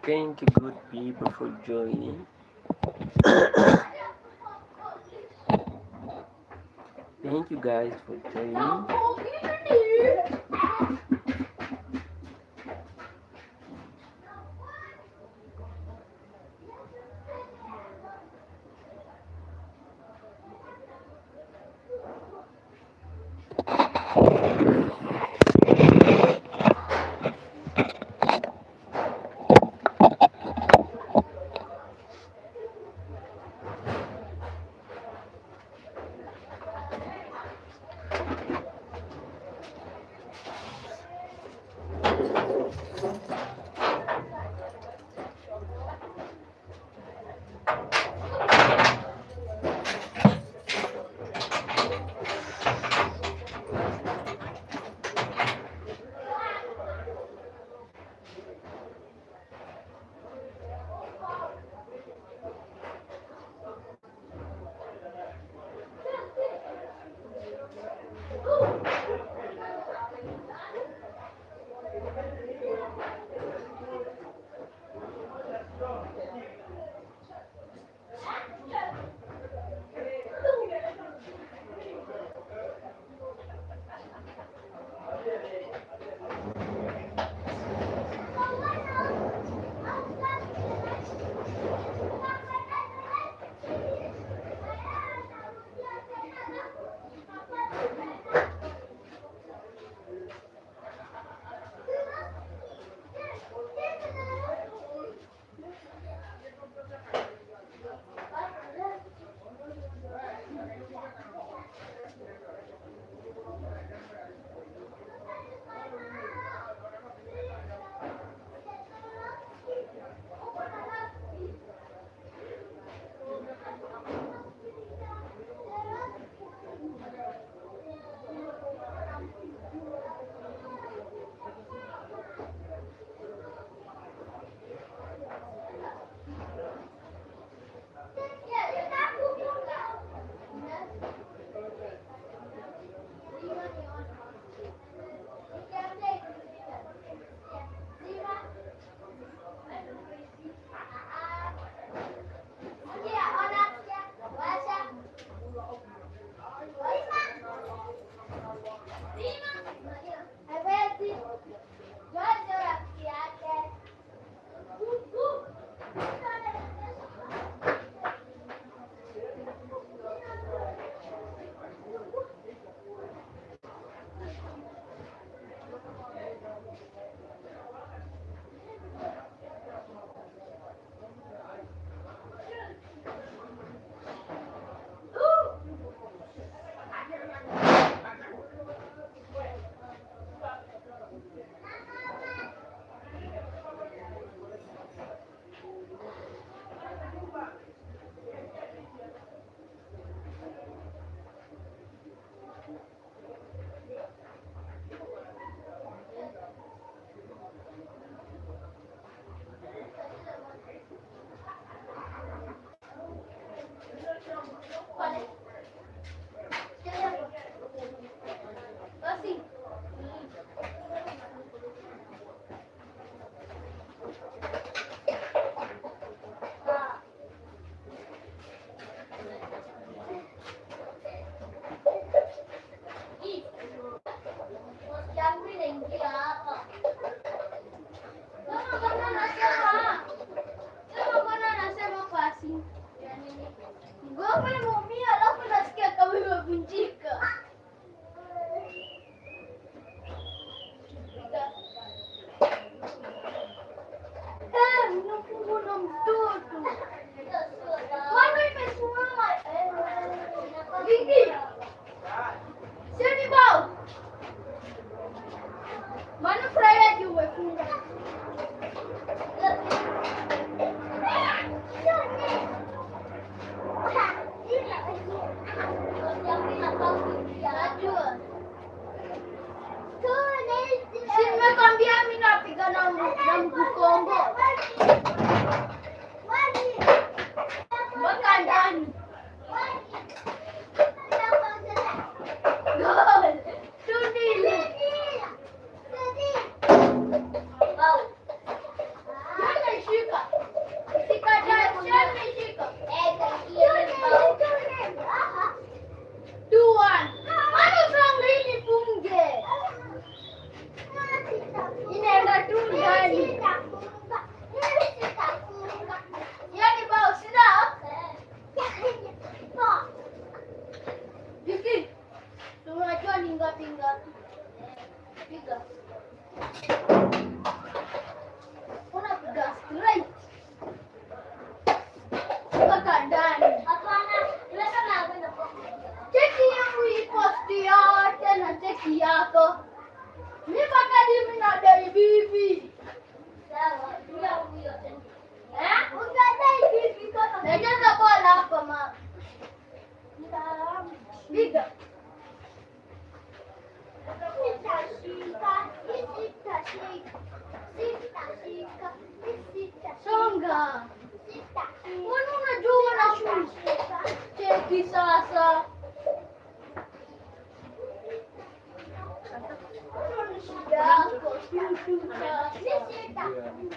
Thank you, good people, for joining. Thank you guys for joining.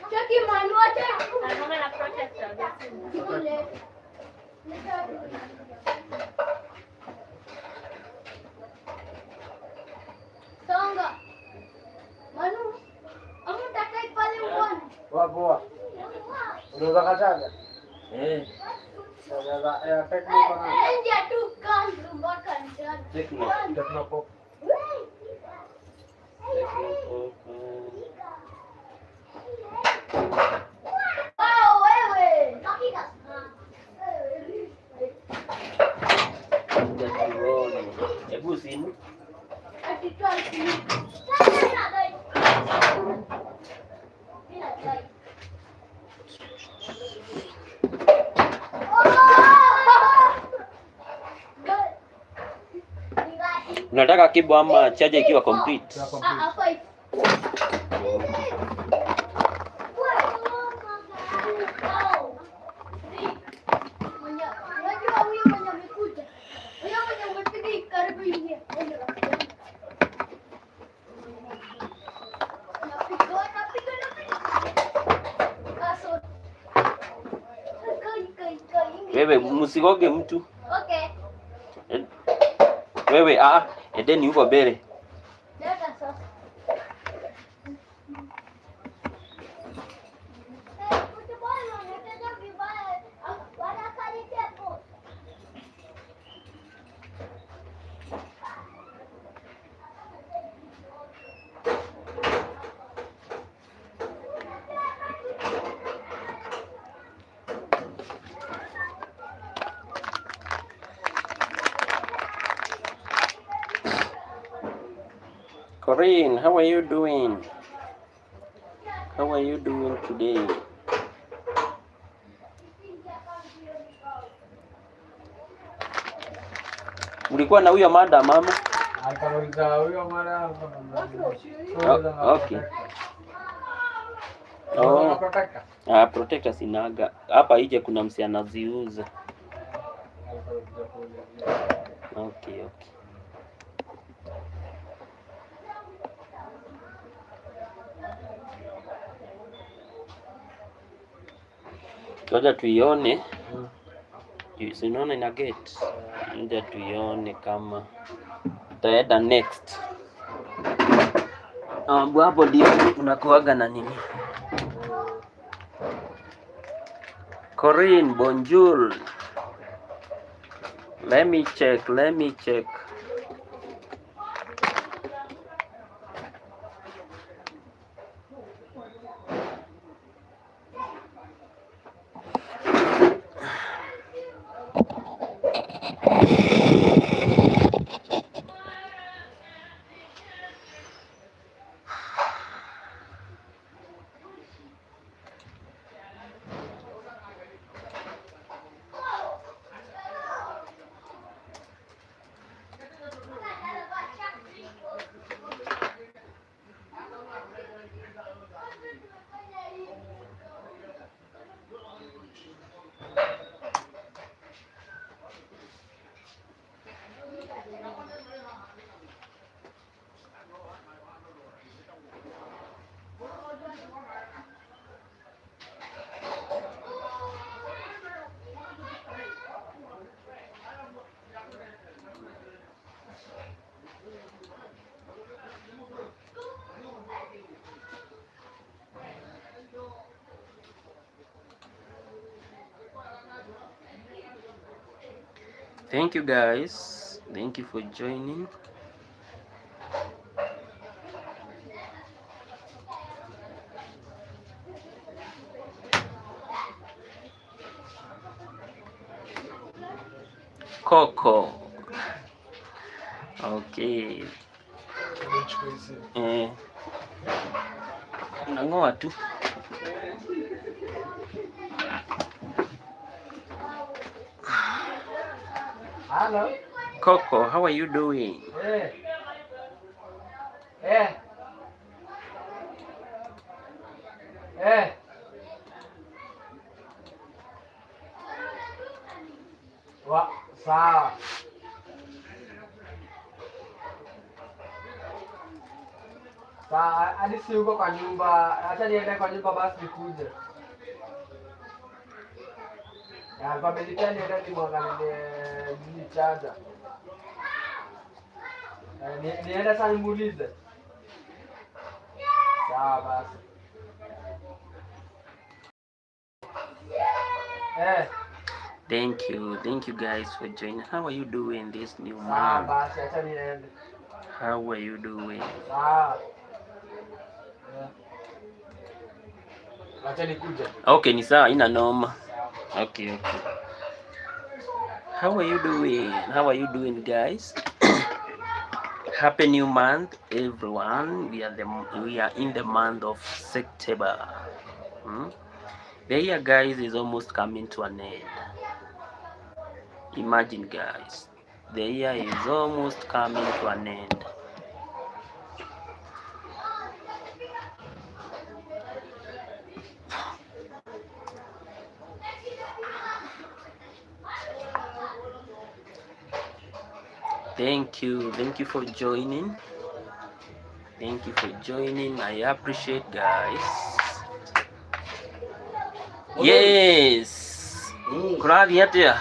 Cheki manua cheki. Mama na protector. Songa. Manu, kamu takai pale uone. Poa. Unaweza kataga? Ya tekno bana. Nje tu kan mpaka ndani. Tekno pop. Hebu simu. Unataka kibo ama charge ikiwa complete? Wewe msigoge mtu. Okay. Wewe endeni huko mbele. Corinne, how are you doing? How are you doing today? Ulikuwa na huyo mada mama? Akamaliza huyo mara. Okay. Protector sinaga. Hapa ije kuna msi anaziuza. Okay. Ngoja tuione. Sinaona ina gate. Ngoja tuione kama taenda next. Hapo ndio unakuaga na nini? Corinne, bonjour. Let me check. Thank you guys. Thank you for joining. Coco. Okay. Unang'oa tu. Hello. Coco, how are you doing? Sawa. Saa hadi si huko kwa nyumba, acha niende kwa nyumba basi nikuje. Alikuwa amenipea niende nimwangalie nini chaja. Niende sasa nimuulize. Sawa basi. Thank you guys for joining. How are you doing this new Sawa month? basi, acha niende. How are you doing? Sawa. Acha nikuje. Okay, ni sawa, ina noma. Okay. How are you doing? How are you doing, guys? Happy new month, everyone. We are in the month of September. The year, guys, is almost coming to an end. Imagine, guys, the year is almost coming to an end. Thank you for joining. I appreciate, guys. Yes. Kuradi ya.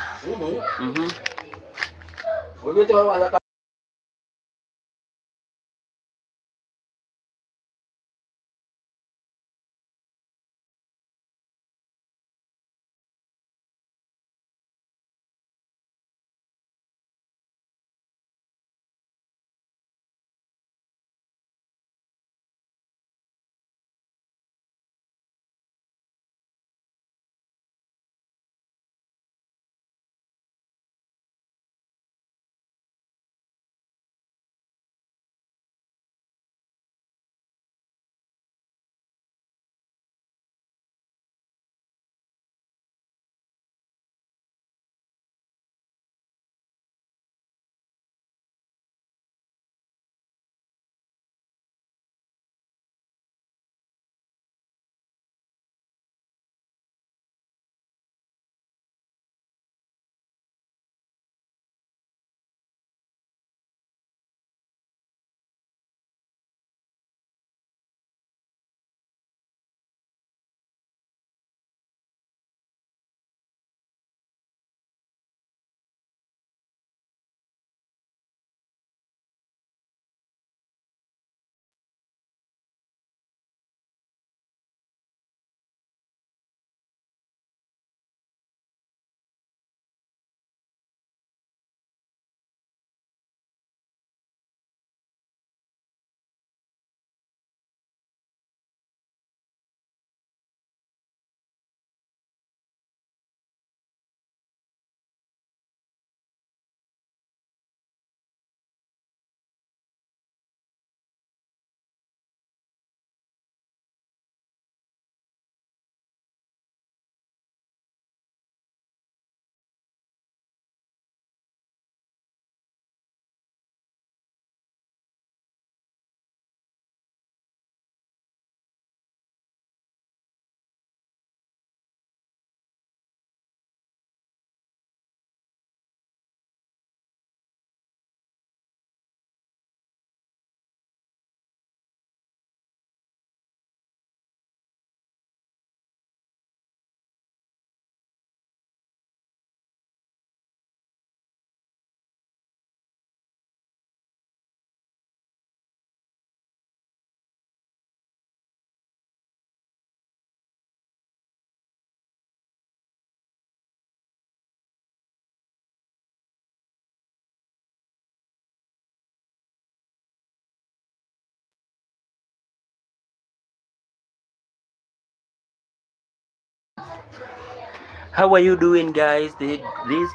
How are you doing, guys? This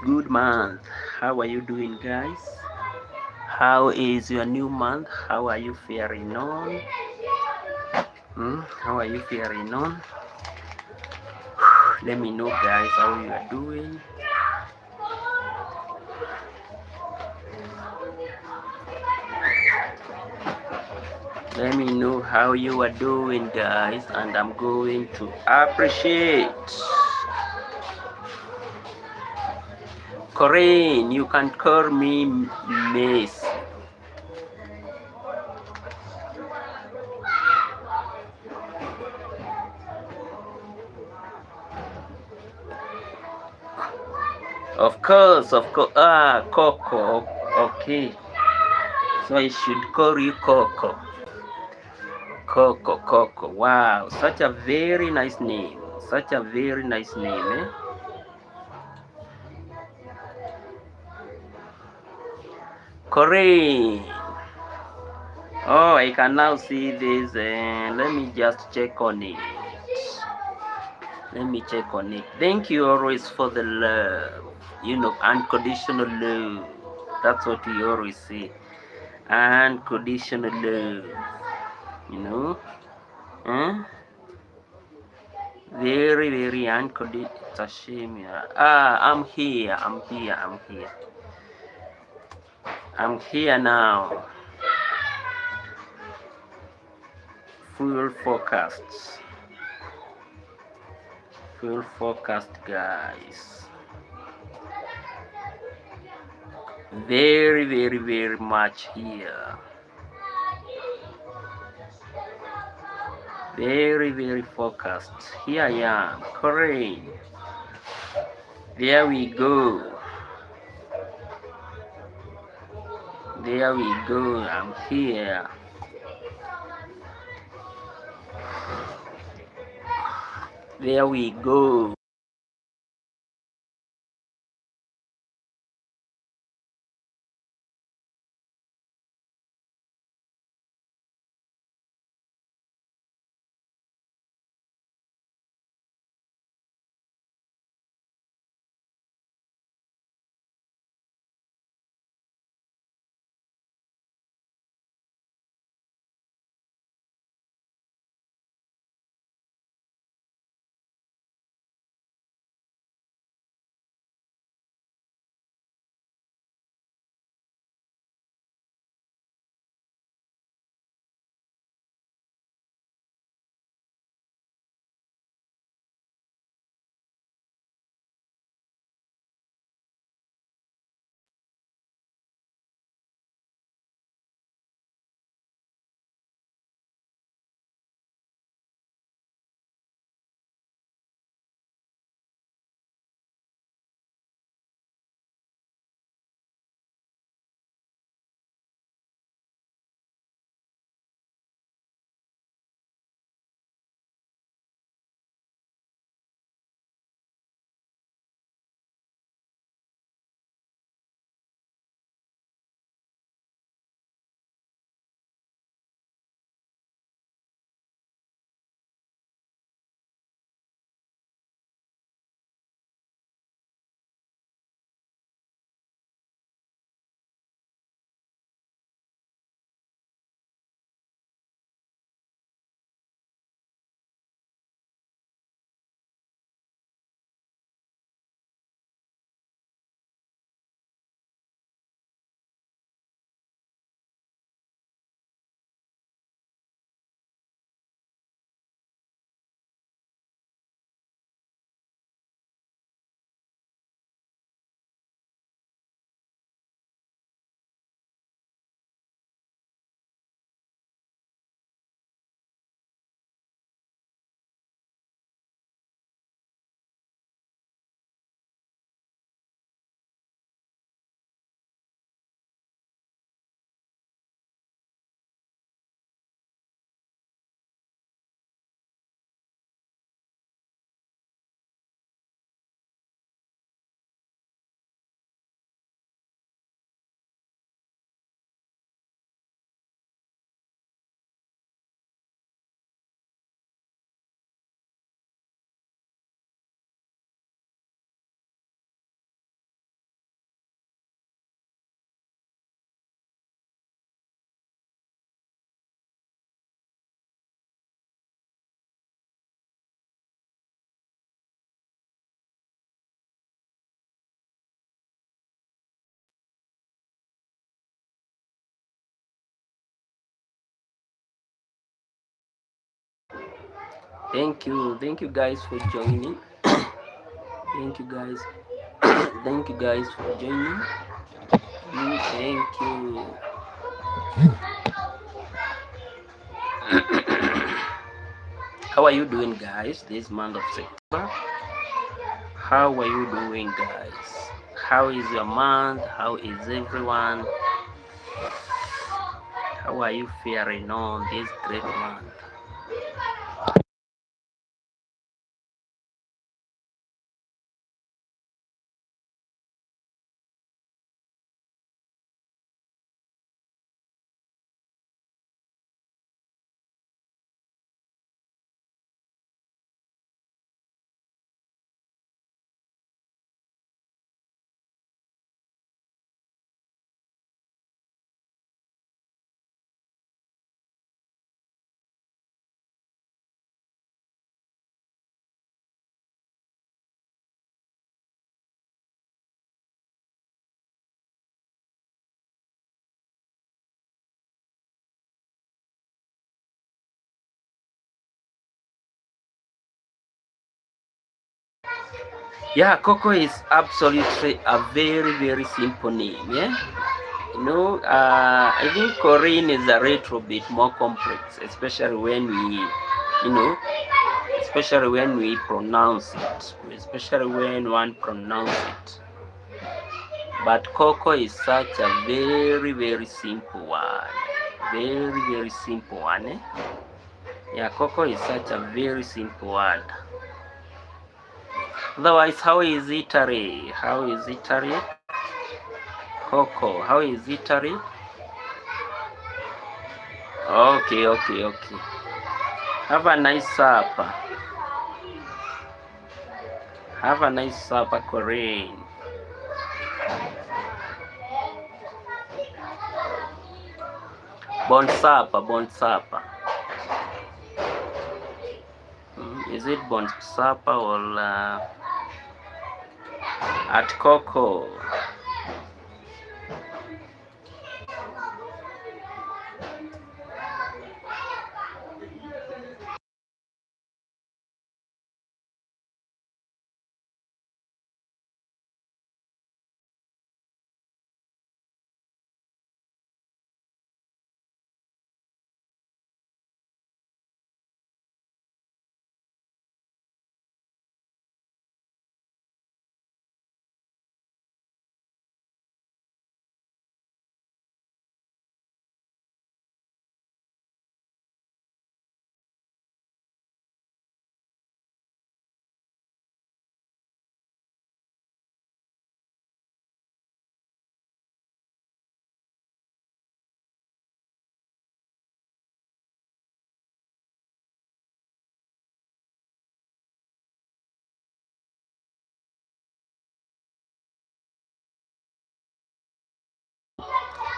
good month. How are you doing, guys? How is your new month? How are you faring on? How are you faring on? Let me know, guys, how you are doing. Let me know how you are doing, guys, and I'm going to appreciate. Corinne, you can call me Miss. Of course, of course. Ah, Coco. Okay. So I should call you Coco. Coco, Coco. Wow, such a very nice name. Such a very nice name, eh? Corinne. Oh, I can now see this. Let me just check on it. Let me check on it. Thank you always for the love. You know, unconditional love. That's what we always say. Unconditional love. You know? Huh? Very, very unconditional. It's a shame. Yeah. I'm here. I'm here. I'm here. I'm here now. Full forecast. Full forecast, guys. Very, very, very much here. Very, very focused. Here I am. Correct. There we go. There we go. I'm here. There we go. Thank you. Thank you guys for joining. Thank you guys. Thank you guys for joining. Thank you. How are you doing, guys? This month of September. How are you doing, guys? How is your month? How is everyone? How are you faring on this great month? Yeah, Coco is absolutely a very simple name. Yeah, I think Corinne is a little bit more complex, especially when we pronounce it, especially when one pronounce it. But Coco is such a very simple word, very simple one. Yeah, Coco is such a very simple word. Otherwise, how is Italy? How is Italy? Coco, how is Italy? Okay. Have a nice supper. Have a nice supper, Corinne. Bon supper. Is it bon supper or at Coco?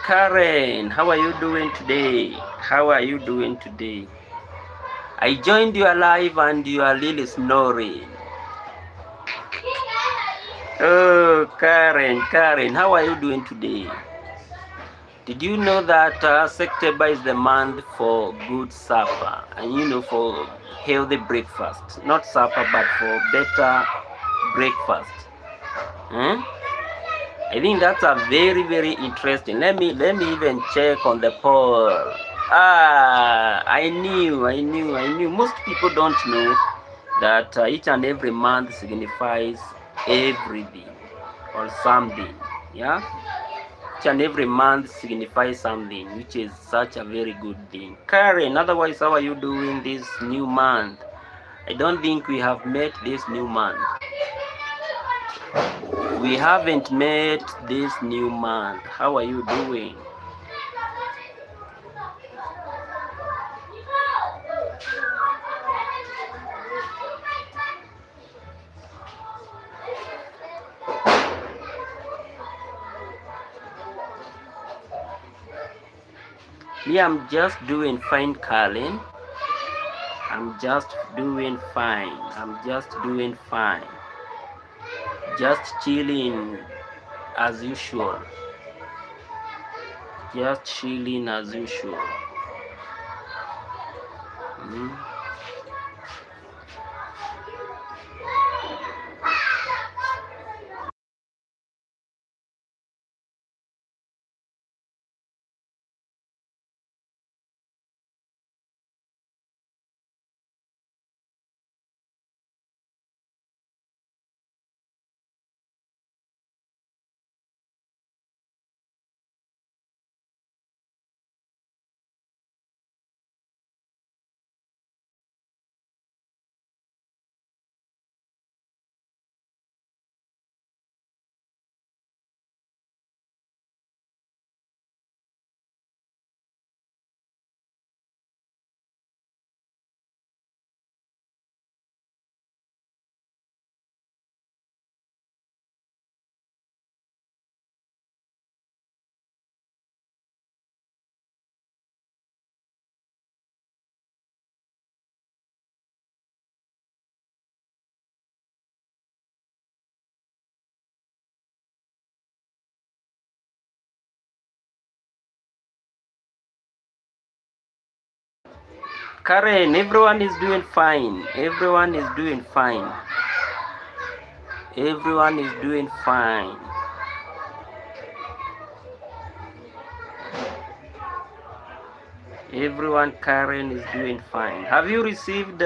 Karen, how are you doing today? How are you doing today? I joined you live and you are really snoring. Oh, Karen, how are you doing today? Did you know that September is the month for good supper and for healthy breakfast? Not supper, but for better breakfast. Hmm? I think that's a very interesting. Let me even check on the poll. I knew. Most people don't know that each and every month signifies everything or something. Yeah, each and every month signifies something, which is such a very good thing. Karen, otherwise, how are you doing this new month? I don't think we have met this new month. We haven't met this new month. How are you doing? Me, I'm just doing fine, Karen. I'm just doing fine. Just chilling as usual. Just chilling as usual. Mm. Karen, everyone is doing fine. Everyone is doing fine. Everyone is doing fine. Everyone, Karen is doing fine. Have you received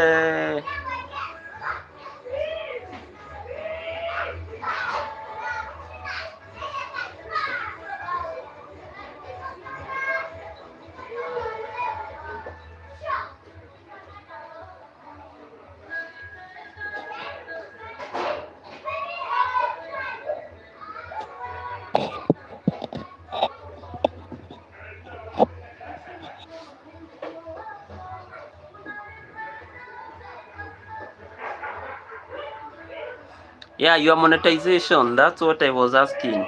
yeah, your monetization? That's what I was asking.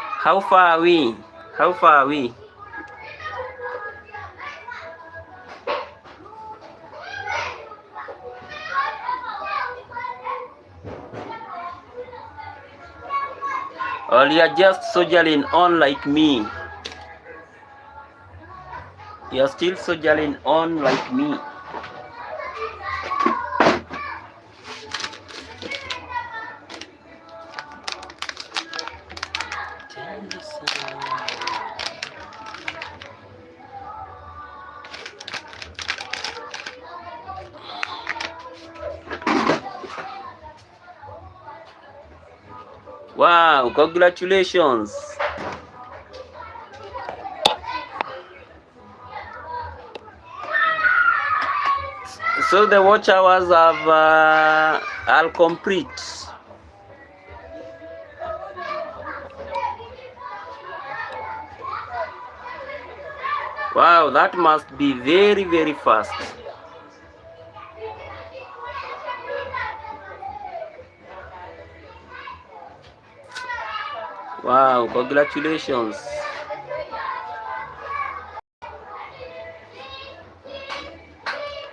How far are we? How far are we? Or you're just soldiering on like me? You're still soldiering on like me. Wow, congratulations. So the watch hours are complete. Wow, that must be very, very fast. Wow, congratulations.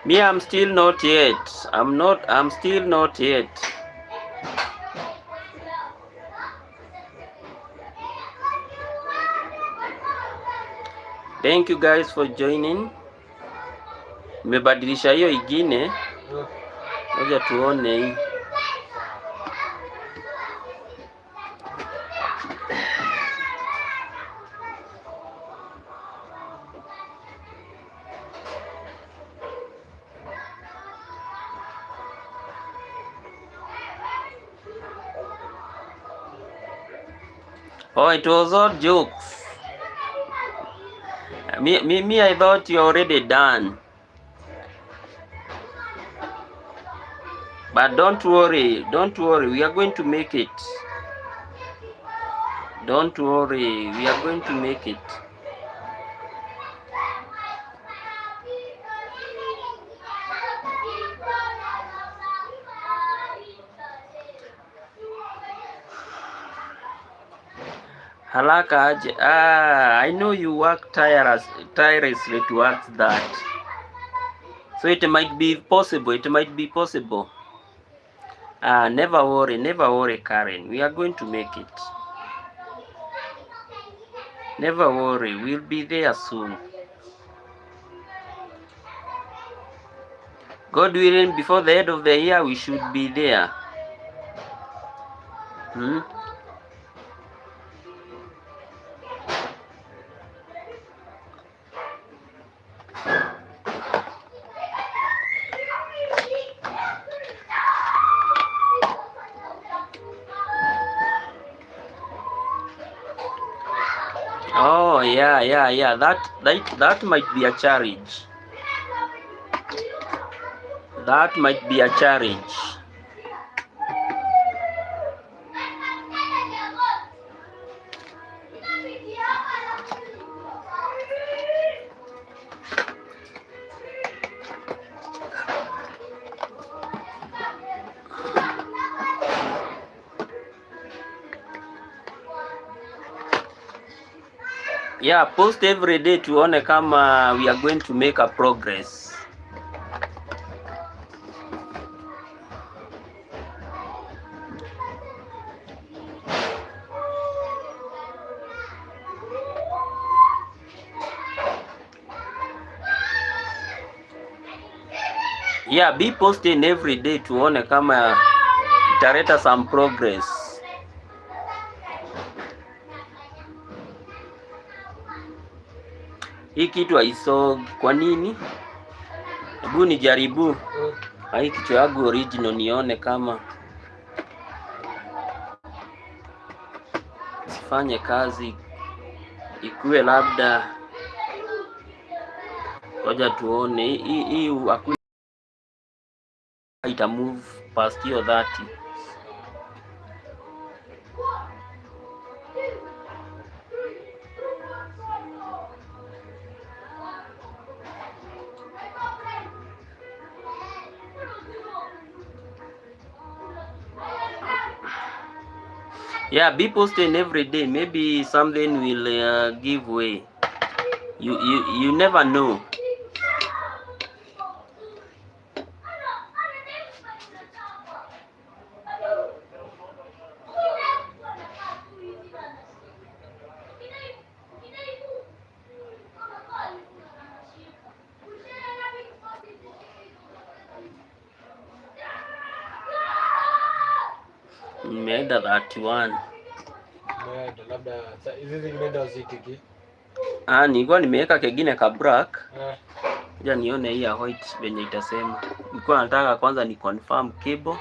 Me, I'm still not yet. I'm still not yet. Thank you guys for joining. Nimebadilisha hiyo ingine. Ngoja tuone hii. Oh, it was all jokes. Me, I thought you're already done. But don't worry, we are going to make it. Don't worry, we are going to make it. Haraka aje. I know you work tirelessly towards that. So it might be possible. Never worry, Karen. We are going to make it. Never worry, we'll be there soon. God willing, before the end of the year, we should be there. Oh, yeah. That might be a challenge. That might be a challenge. Yeah, post every day tuone kama we are going to make a progress. Yeah, be posting every day tuone kama italeta some progress. Hii kitu haisog. Kwa nini? Hebu nijaribu. Hii kichwa yangu original nione kama sifanye kazi ikuwe labda. Ngoja tuone hii hakuna ita move past hiyo 30. Yeah, be posting every day. Maybe something will give way. You never know. Nimeenda 31. Labda hizi zingine ndio zitiki. Nilikuwa nimeweka kengine ka black. Ja nione hii ya white venye itasema. Nilikuwa nataka kwanza ni confirm cable.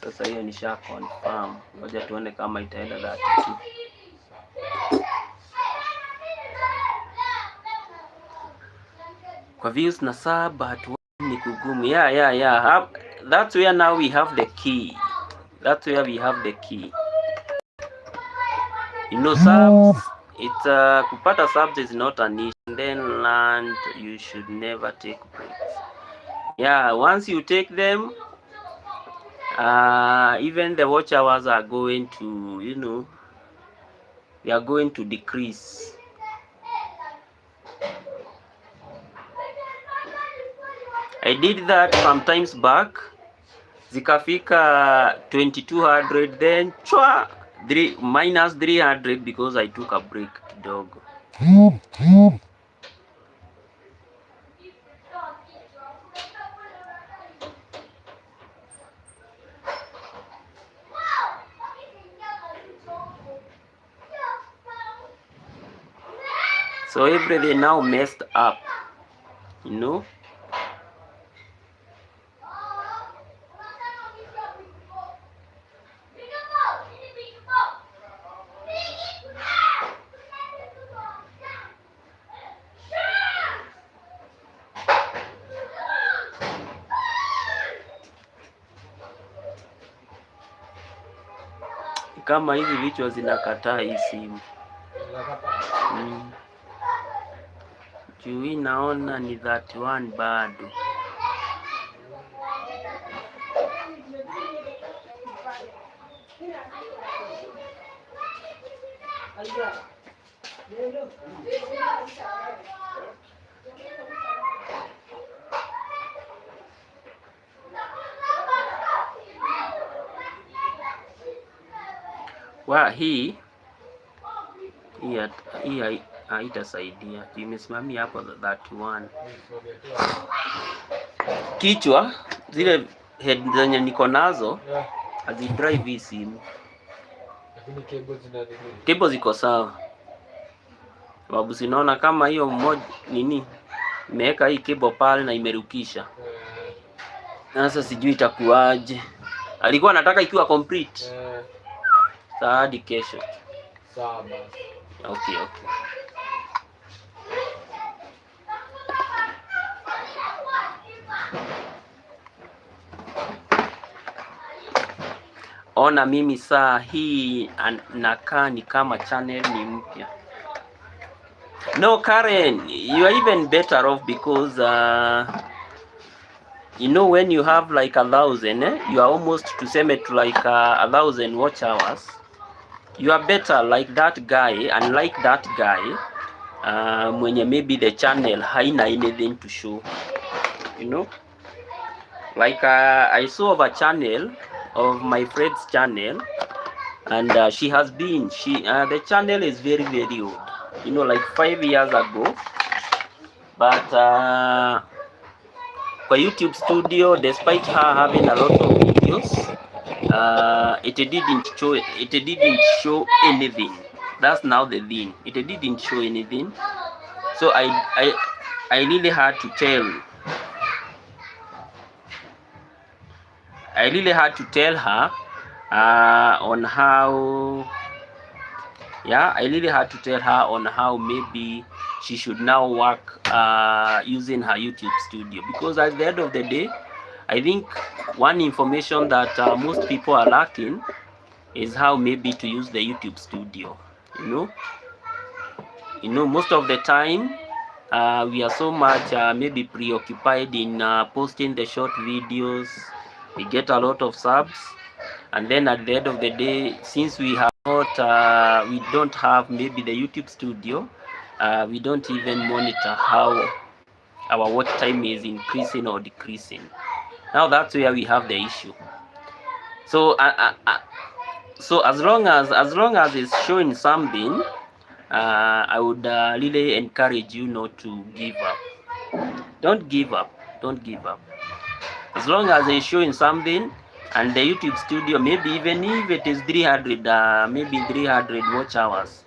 Sasa hiyo nisha confirm. Ngoja tuone kama itaenda 32. Kwa views na sub but ni kugumu. Yeah. That's where now we have the key. That's where we have the key. You know, subs, it's kupata subs is not an issue. And then land, you should never take breaks. Yeah, once you take them, even the watch hours are going to, you know, they are going to decrease. I did that sometimes back. Zikafika 2200, then chwa minus 300 because I took a break kidogo. So everything now messed up, you know. Kama hizi vichwa zinakataa hii simu. Juu hii naona ni 31 bado. Hii haitasaidia. Imesimamia hapo 31. Kichwa zile head zenye niko nazo hazidrive hii simu. Lakini cable ziko sawa. Sababu sinaona kama hiyo mmoja nini imeweka hii cable pale na imerukisha. Sasa sijui itakuwaje. Alikuwa anataka ikiwa complete. Hadi kesho. Sawa basi. Okay. Ona mimi saa hii nakaa ni kama channel ni mpya. No Karen, you are even better off because you know when you have like 1,000, you are almost to same to like 1,000 watch hours. You are better like that guy, and like that guy mwenye maybe the channel haina anything to show, you know, like I saw of a channel of my friend's channel, and she has been the channel is very old, you know, like 5 years ago, but kwa YouTube studio, despite her having a lot of videos, it didn't show anything. That's now the thing. It didn't show anything. So I really had to tell. I really had to tell her on how. Yeah, I really had to tell her on how maybe she should now work using her YouTube studio, because at the end of the day, I think one information that most people are lacking is how maybe to use the YouTube studio. Most of the time we are so much maybe preoccupied in posting the short videos. We get a lot of subs, and then at the end of the day, since we have not we don't have maybe the YouTube studio, we don't even monitor how our watch time is increasing or decreasing. Now that's where we have the issue. So so as long as it's showing something, I would really encourage you not to give up. Don't give up. Don't give up. As long as it's showing something, and the YouTube studio, maybe even if it is 300, maybe 300 watch hours,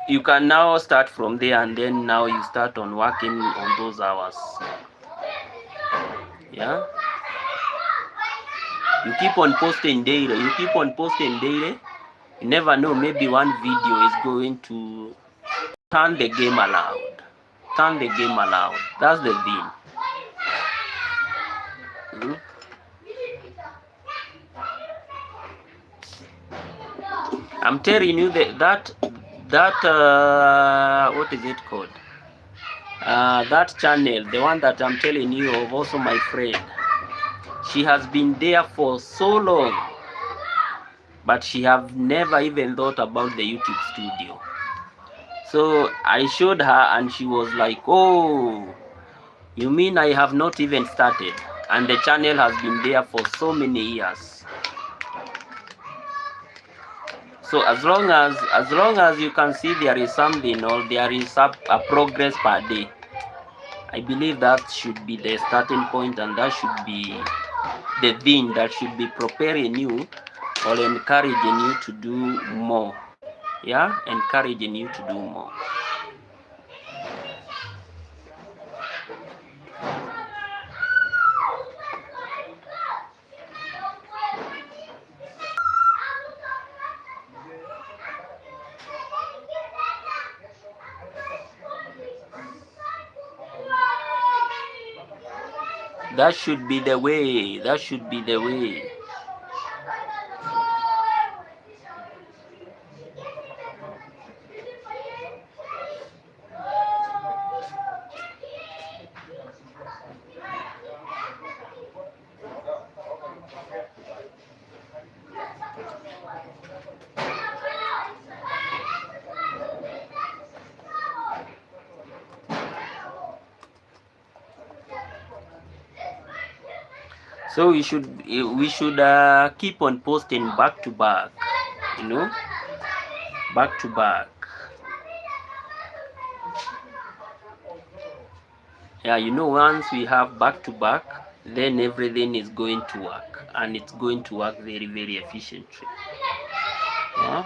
you can now start from there, and then now you start on working on those hours. Yeah. You keep on posting daily. You never know, maybe one video is going to turn the game around. That's the thing. I'm telling you that what is it called? That channel, the one that I'm telling you of, also my friend, she has been there for so long, but she have never even thought about the YouTube studio. So I showed her, and she was like, oh, you mean I have not even started? And the channel has been there for so many years. So as long as you can see there is something, or there is a progress per day, I believe that should be the starting point, and that should be the thing that should be preparing you or encouraging you to do more. Yeah, encouraging you to do more. That should be the way. That should be the way. So we should keep on posting back to back, back to back. Yeah, once we have back to back, then everything is going to work, and it's going to work very, very efficiently. Yeah.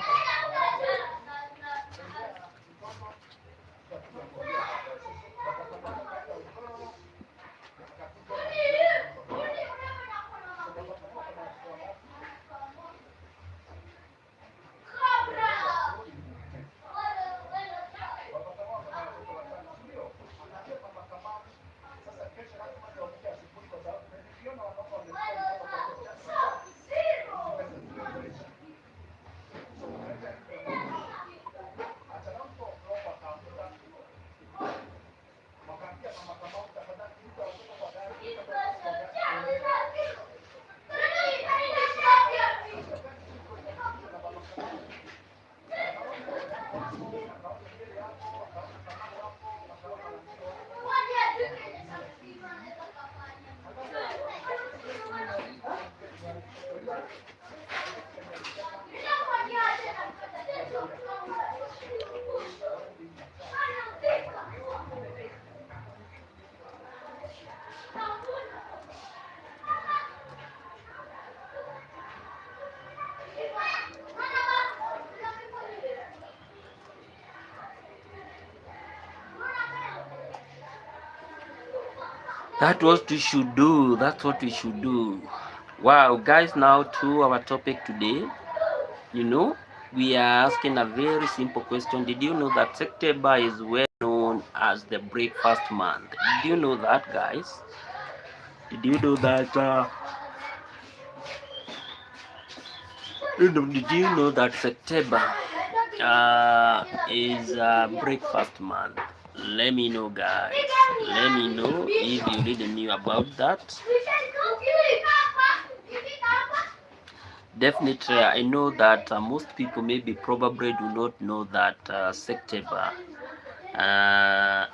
That's what we should do. That's what we should do. Wow, guys, now to our topic today. You know, we are asking a very simple question. Did you know that September is well known as the breakfast month? Did you know that, guys? Did you know that? Did you know that September is breakfast month? Let me know, guys. Let me know if you really knew about that. Definitely, I know that most people maybe probably do not know that September uh,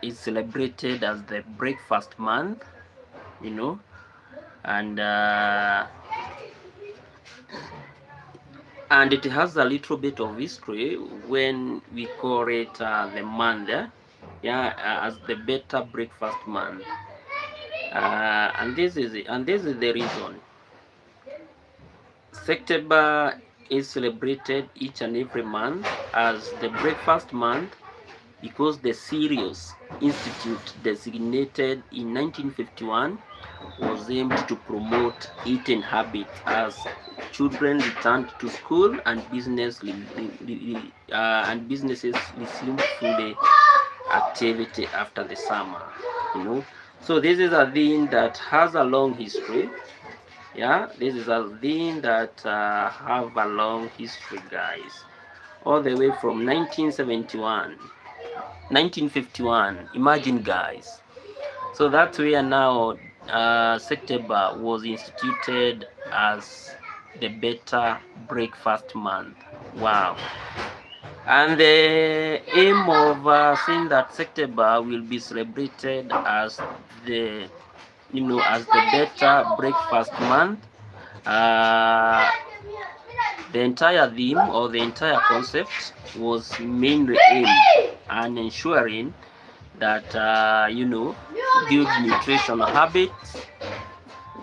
is celebrated as the breakfast month, you know, and it has a little bit of history when we call it the month, as the better breakfast month, and this is the reason. September is celebrated each and every month as the breakfast month because the Serious Institute, designated in 1951, was aimed to promote eating habits as children returned to school and businesses resumed full activity after the summer. You know, so this is a thing that has a long history. Yeah, this is a thing that have a long history, guys, all the way from 1951. Imagine, guys. So that's where now September was instituted as the better breakfast month. Wow. And the aim of saying that September will be celebrated as the as the better breakfast month, uh, the entire theme or the entire concept was mainly aimed at ensuring that good nutritional habits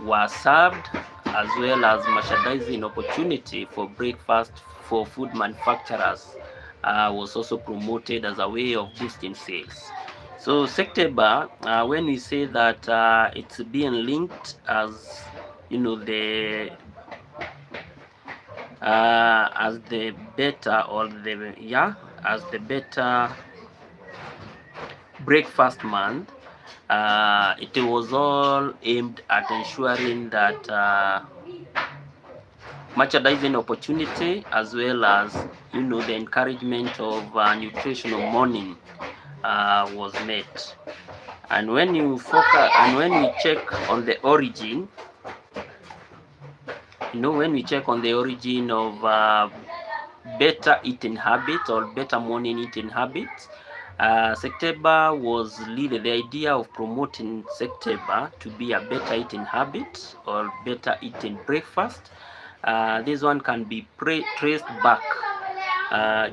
were served, as well as merchandising opportunity for breakfast for food manufacturers was also promoted as a way of boosting sales. So September, when we say that it's being linked as as the better or the as the better breakfast month, it was all aimed at ensuring that merchandising opportunity, as well as the encouragement of nutritional morning was met. And when you focus and when we check on the origin, when we check on the origin of better eating habits or better morning eating habits, September was really the idea of promoting September to be a better eating habit or better eating breakfast. This one can be traced back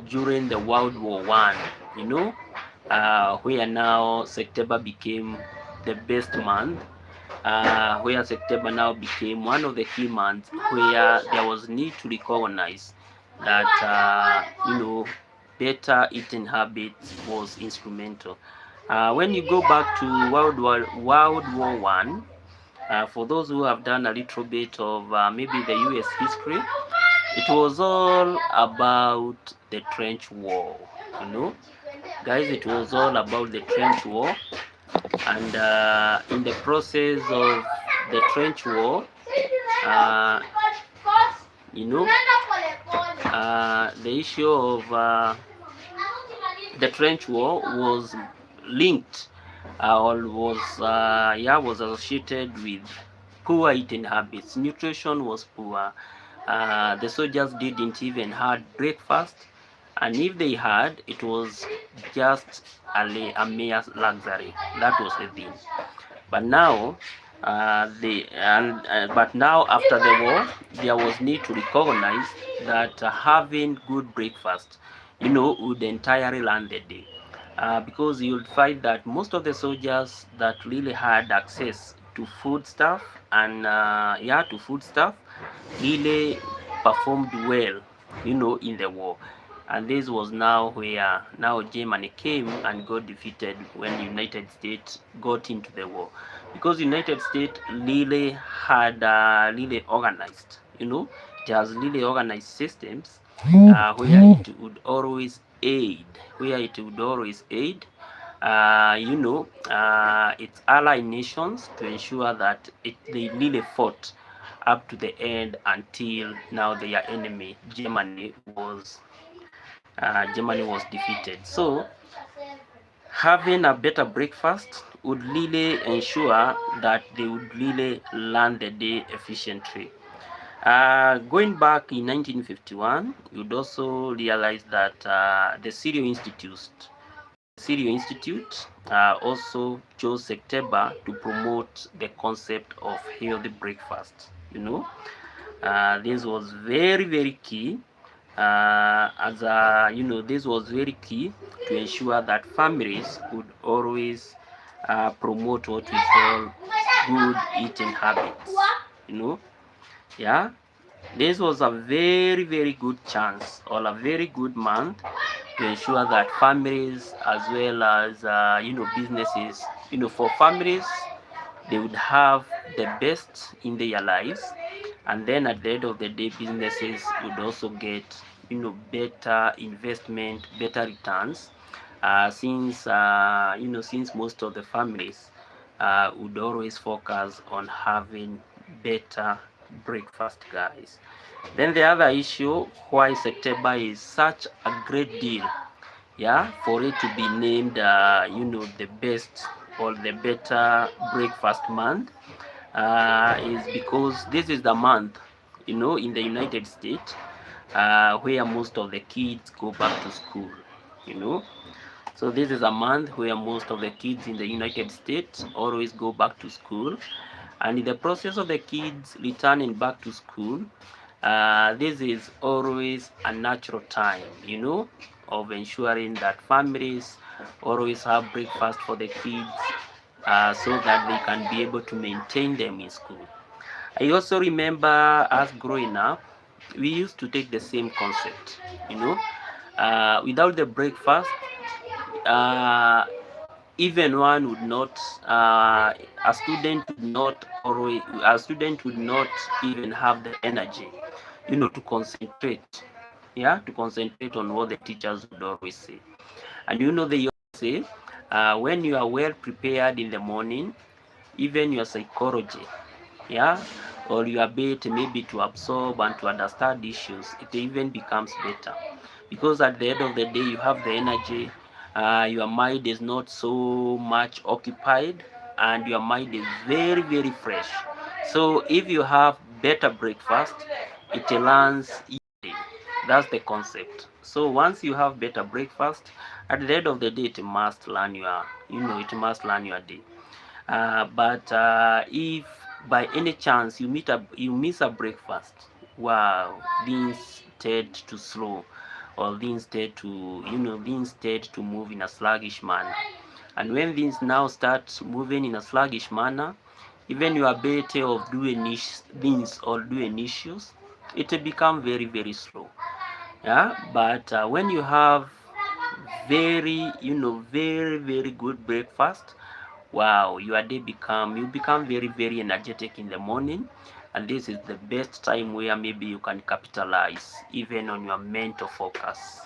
during the World War I, where now September became the best month, where September now became one of the key months where there was need to recognize that better eating habits was instrumental. When you go back to World War One, for those who have done a little bit of maybe the U.S. history, it was all about the trench war. Guys, it was all about the trench war, and in the process of the trench war, the issue of the trench war was linked or was associated with poor eating habits. Nutrition was poor. The soldiers didn't even had breakfast, and if they had, it was just a mere luxury. That was the thing. But now, but now after the war, there was need to recognize that having good breakfast, would entirely land the day. Because you'll find that most of the soldiers that really had access to food stuff and really performed well, in the war. and this was now where now Germany came and got defeated when United States got into the war, because United States really had really organized, it has really organized systems where it would always aid, its ally nations to ensure that they really fought up to the end until now their enemy Germany was defeated. So having a better breakfast would really ensure that they would really learn the day efficiently. Going back in 1951, you'd also realize that the Syrio Institute also chose September to promote the concept of healthy breakfast. This was very, very key. This was very key to ensure that families would always promote what we call good eating habits. Yeah. This was a very, very good chance, or a very good month, to ensure that families as well as businesses, for families, they would have the best in their lives, and then at the end of the day, businesses would also get better investment, better returns, since most of the families would always focus on having better breakfast, guys. Then the other issue why September is such a great deal, for it to be named the best or the better breakfast month, is because this is the month in the United States where most of the kids go back to school. So this is a month where most of the kids in the United States always go back to school, and in the process of the kids returning back to school, this is always a natural time, of ensuring that families always have breakfast for the kids, so that they can be able to maintain them in school. I also remember us growing up, we used to take the same concept, without the breakfast, uh, even one would not, a student would not even have the energy, to concentrate, on what the teachers would always say. And they always say, when you are well prepared in the morning, even your psychology, or your ability maybe to absorb and to understand issues, it even becomes better, because at the end of the day you have the energy, your mind is not so much occupied, and your mind is very, very fresh. So if you have better breakfast, it learns your day. That's the concept. So once you have better breakfast, at the end of the day it must learn your day. But if by any chance you miss a breakfast, wow, things tend to slow, or things tend to move in a sluggish manner. And when things now start moving in a sluggish manner, even your ability of doing things or doing issues, it will become very, very slow. But when you have very, very good breakfast, wow, you become very, very energetic in the morning, and this is the best time where maybe you can capitalize even on your mental focus.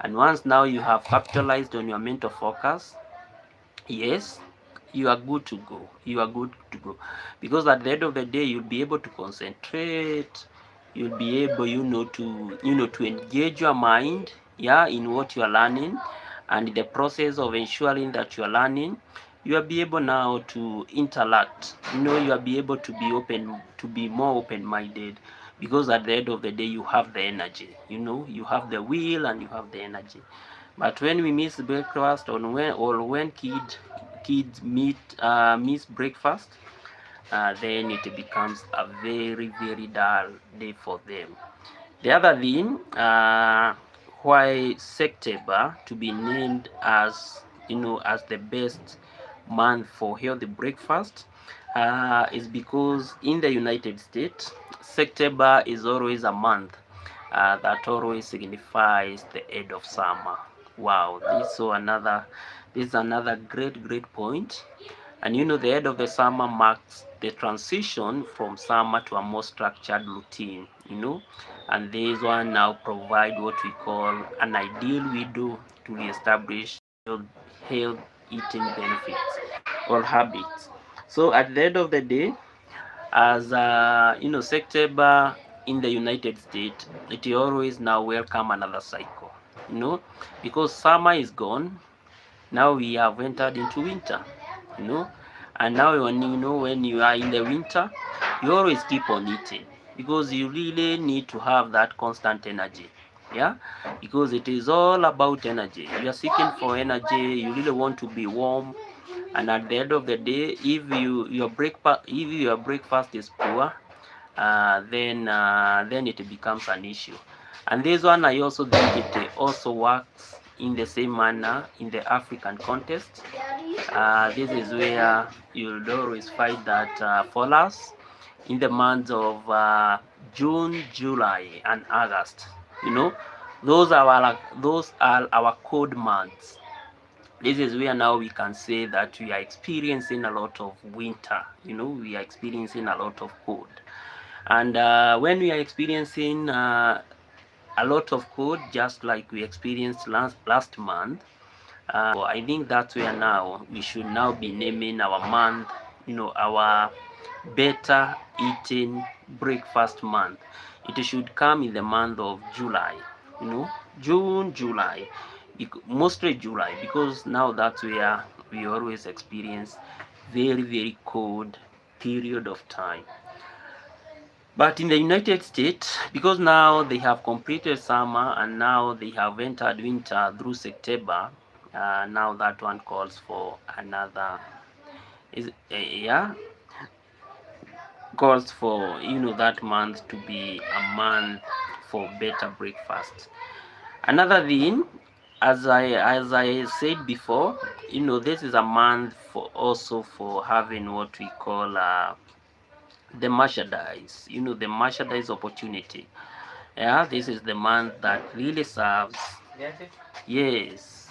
And once now you have capitalized on your mental focus, yes, you are good to go, because at the end of the day you'll be able to concentrate, you'll be able to engage your mind, in what you are learning, and in the process of ensuring that you are learning, you will be able now to interact, you will be able to be more open-minded, because at the end of the day you have the energy, you have the will and you have the energy. But when we miss breakfast, or when kids miss breakfast, then it becomes a very, very dull day for them. The other thing, why September to be named as as the best month for healthy breakfast, is because in the United States, September is always a month that always signifies the end of summer. Wow, this is another great point. And the end of the summer marks the transition from summer to a more structured routine, and this one now provide what we call an ideal window to reestablish health eating benefits or habits. So at the end of the day, as September in the United States, it always now welcome another cycle, you know, because summer is gone. Now we have entered into winter, you know, and now when you are in the winter, you always keep on eating because you really need to have that constant energy. Yeah, because it is all about energy. You are seeking for energy. You really want to be warm, and at the end of the day, if your breakfast is poor, then it becomes an issue. And this one, I also think it also works in the same manner in the African context. This is where you'll always find that for us in the months of June, July, and August, you know, those are our cold months. This is where now we can say that we are experiencing a lot of winter. We are experiencing a lot of cold. And when we are experiencing a lot of cold, just like we experienced last month, I think that's where now we should now be naming our month, our better eating breakfast month. It should come in the month of July, June, July, mostly July, because now that's where we always experience very cold period of time. But in the United States, because now they have completed summer and now they have entered winter through September, now that one calls for another, yeah, calls for that month to be a month for better breakfast. Another thing, as I said before, this is a month for also for having what we call the merchandise, the merchandise opportunity. Yeah, this is the month that really serves. Yes.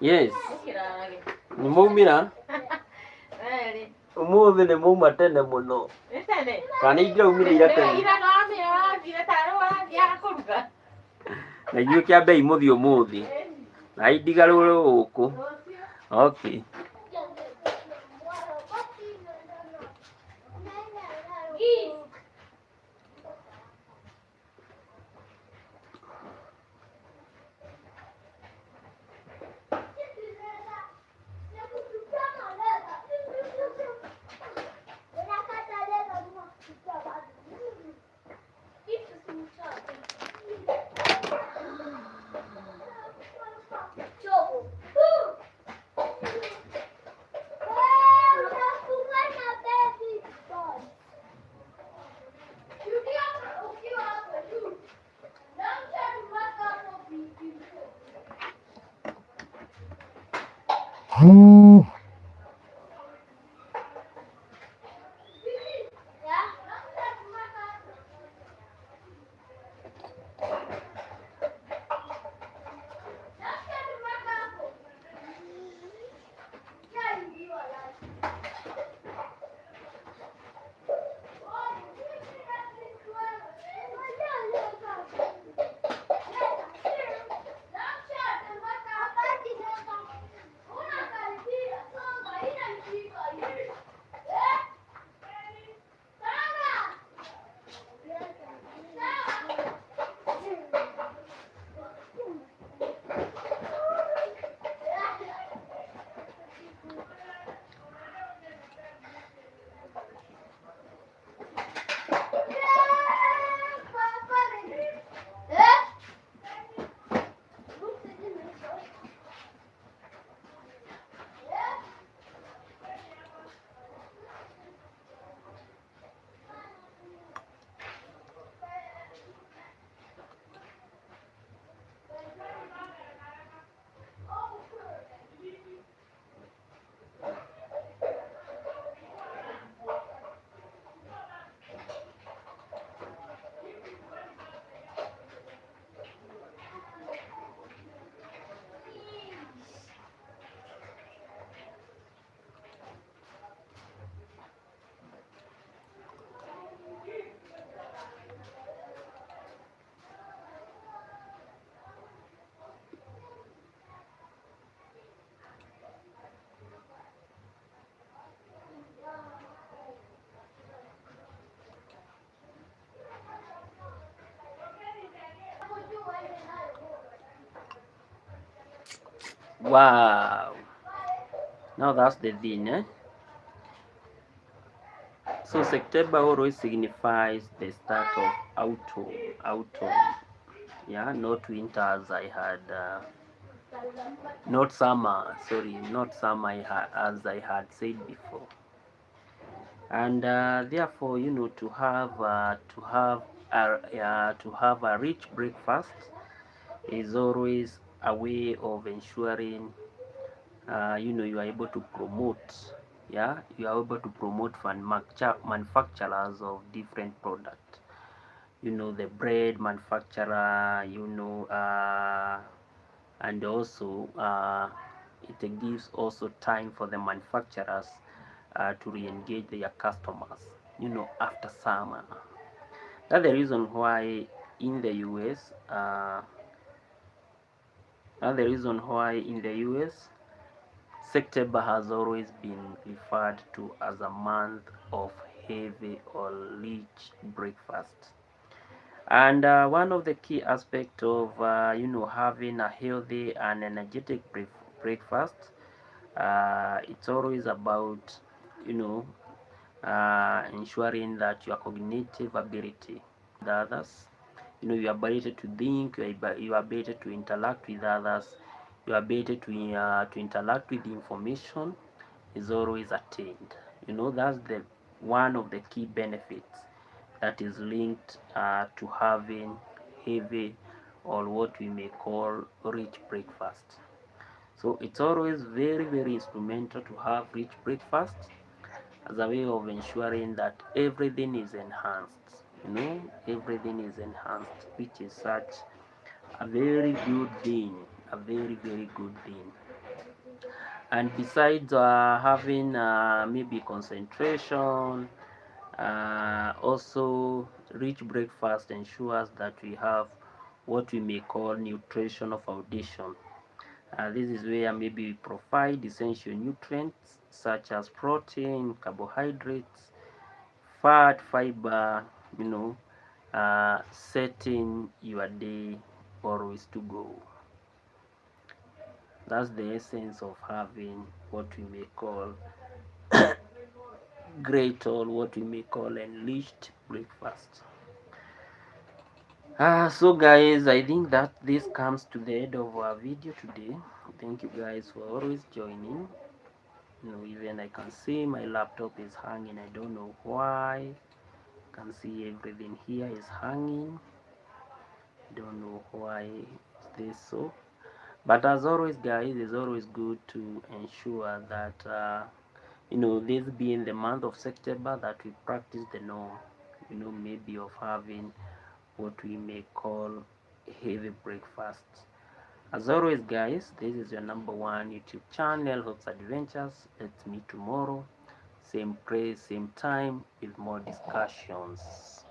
Yes. Nĩ maumĩra? Ũmũthĩ nĩ mauma tene mũno. Kana ingĩraumire ira tene? Na ithuĩ kĩambe imũthĩ ũmũthĩ. Na indigarũrwo gũkũ. Okay. Wow. Now that's the thing, eh? So September always signifies the start of autumn. Yeah, not winter as I had, not summer. Sorry, not summer as I had said before. And therefore, to have a rich breakfast is always a way of ensuring you are able to promote, you are able to promote manufacturers of different products, the bread manufacturer, and also it gives also time for the manufacturers to re-engage their customers, after summer. That's the reason why in the US September has always been referred to as a month of heavy or rich breakfast. And one of the key aspects of having a healthy and energetic breakfast, it's always about ensuring that your cognitive ability with others, your ability to think, your ability to interact with others, your ability to interact with information is always attained. That's the one of the key benefits that is linked to having heavy, or what we may call rich breakfast. So it's always very, very instrumental to have rich breakfast as a way of ensuring that everything is enhanced. Everything is enhanced, which is such a very good thing, a very, very good thing. And besides having maybe concentration, also rich breakfast ensures that we have what we may call nutritional foundation. This is where maybe we provide essential nutrients such as protein, carbohydrates, fat, fiber, you know, setting your day always to go. That's the essence of having what we may call great, or what we may call enriched breakfast. So guys, I think that this comes to the end of our video today. Thank you guys for always joining. Even I can see my laptop is hanging. I don't know why. I can see everything here is hanging. Don't know why is this so. But as always guys, it's always good to ensure that this being the month of September, that we practice the norm, maybe of having what we may call heavy breakfast. As always guys, this is your #1 YouTube channel, Hopes Adventures. Let's meet tomorrow, same place, same time, with more discussions.